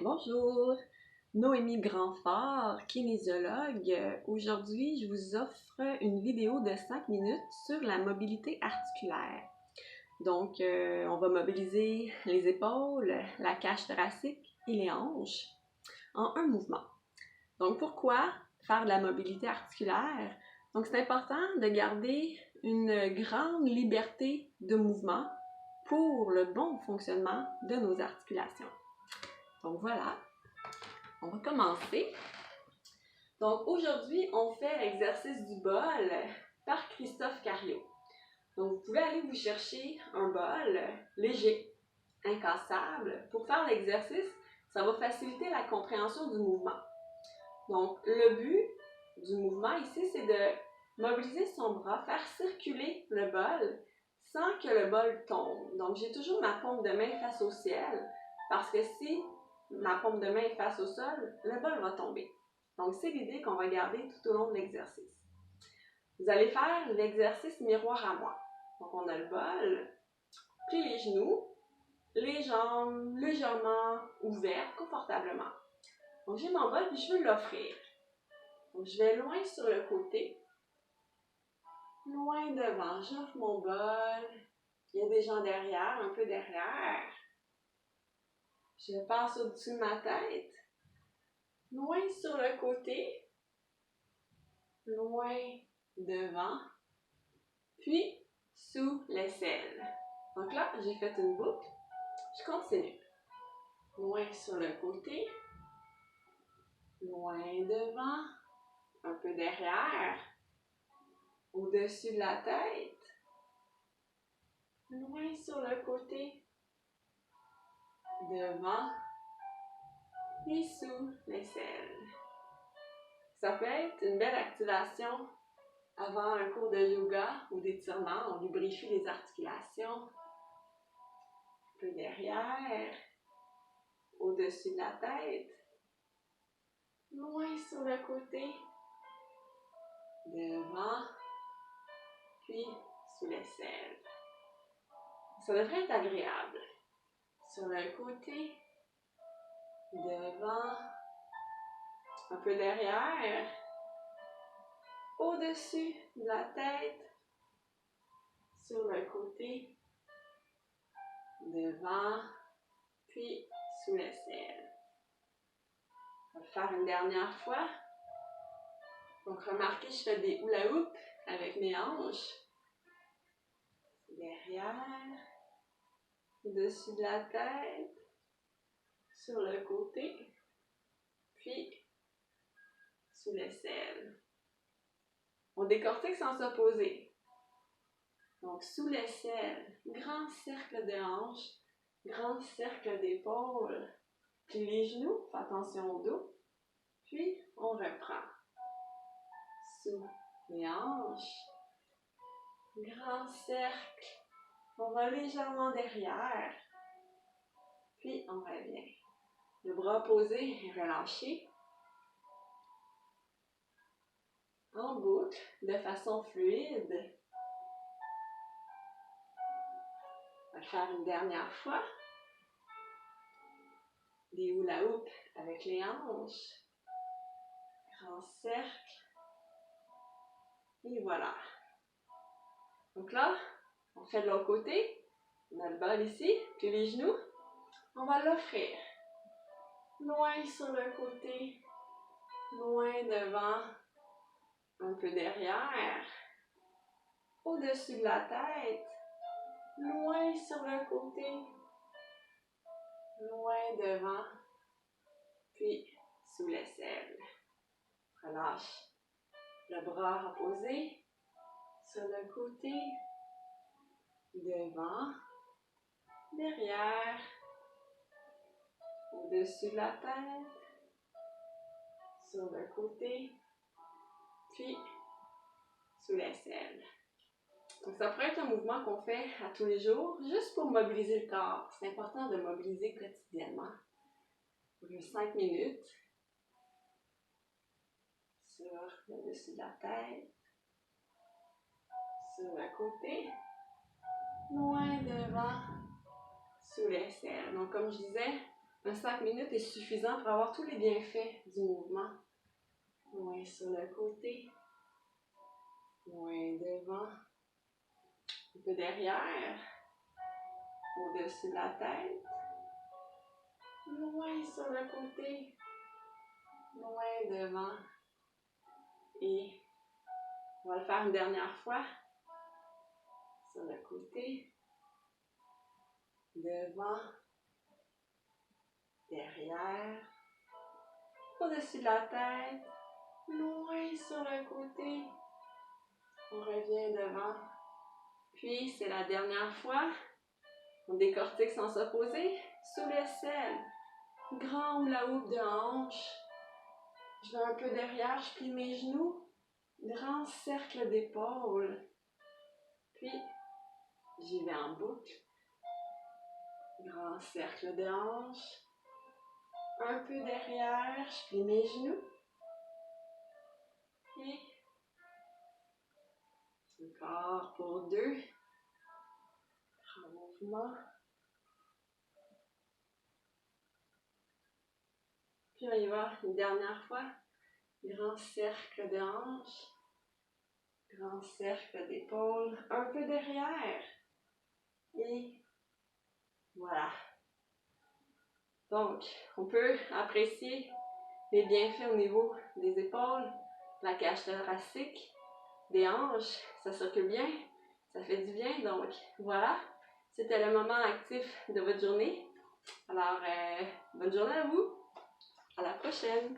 Bonjour, Noémie Grandfort, kinésiologue. Aujourd'hui, je vous offre une vidéo de 5 minutes sur la mobilité articulaire. Donc, on va mobiliser les épaules, la cage thoracique et les hanches en un mouvement. Donc, pourquoi faire de la mobilité articulaire? Donc, c'est important de garder une grande liberté de mouvement pour le bon fonctionnement de nos articulations. Donc voilà, on va commencer. Donc aujourd'hui, on fait l'exercice du bol par Christophe Cariot. Donc vous pouvez aller vous chercher un bol léger, incassable. Pour faire l'exercice, ça va faciliter la compréhension du mouvement. Donc le but du mouvement ici, c'est de mobiliser son bras, faire circuler le bol sans que le bol tombe. Donc j'ai toujours ma paume de main face au ciel parce que si ma paume de main est face au sol, le bol va tomber. Donc, c'est l'idée qu'on va garder tout au long de l'exercice. Vous allez faire l'exercice miroir à moi. Donc, on a le bol, puis les genoux, les jambes légèrement ouvertes, confortablement. Donc, j'ai mon bol, puis je veux l'offrir. Donc, je vais loin sur le côté, loin devant. J'offre mon bol. Il y a des gens derrière, un peu derrière. Je passe au-dessus de ma tête. Loin sur le côté, loin devant, puis sous l'aisselle. Donc là, j'ai fait une boucle, je continue. Loin sur le côté, loin devant, un peu derrière, au-dessus de la tête, loin sur le côté, devant et sous l'aisselle. Ça peut être une belle activation avant un cours de yoga ou d'étirement. On lubrifie les articulations. Un peu derrière, au-dessus de la tête, loin sur le côté, devant, puis sous l'aisselle. Ça devrait être agréable. Sur le côté, devant, un peu derrière, au-dessus de la tête, sur le côté, devant, puis sous l'aisselle. On va le faire une dernière fois. Donc, remarquez, je fais des hula hoop avec mes hanches. Derrière, au-dessus de la tête, sur le côté, puis sous l'aisselle. On décortique sans s'opposer. Donc, sous l'aisselle, grand cercle de hanches, grand cercle d'épaule, puis les genoux, fais attention au dos, puis on reprend. Sous les hanches, grand cercle, on va légèrement derrière, puis on revient. Le bras posé et relâché. En boucle, de façon fluide. On va le faire une dernière fois. Des hula hoop avec les hanches. Grand cercle. Et voilà. Donc là, on fait de l'autre côté. On a le bol ici, puis les genoux. On va l'offrir. Loin sur le côté, loin devant, un peu derrière, au-dessus de la tête, loin sur le côté, loin devant, puis sous l'aisselle. Relâche le bras reposé sur le côté, devant, derrière, au-dessus de la tête, sur le côté, puis sous l'aisselle. Donc ça pourrait être un mouvement qu'on fait à tous les jours, juste pour mobiliser le corps. C'est important de mobiliser quotidiennement. Pour 5 minutes. Sur le dessus de la tête, sur le côté, loin devant, sous l'aisselle. Donc comme je disais, Un 5 minutes est suffisant pour avoir tous les bienfaits du mouvement. Loin sur le côté, loin devant, un peu derrière, au-dessus de la tête, loin sur le côté, loin devant. Et on va le faire une dernière fois. Sur le côté, devant, derrière, au-dessus de la tête, loin sur le côté. On revient devant. Puis, c'est la dernière fois. On décortique sans s'opposer. Sous l'aisselle. Grand hula hoop de hanche. Je vais un peu derrière, je plie mes genoux. Grand cercle d'épaule. Puis, j'y vais en boucle. Grand cercle de hanche. Un peu derrière, je plie mes genoux. Et encore pour 2. Grand mouvement. Puis on y va une dernière fois. Grand cercle de hanche. Grand cercle d'épaule. Un peu derrière. Et voilà. Donc, on peut apprécier les bienfaits au niveau des épaules, la cage thoracique, des hanches. Ça circule bien, ça fait du bien. Donc, voilà. C'était le moment actif de votre journée. Alors, bonne journée à vous. À la prochaine.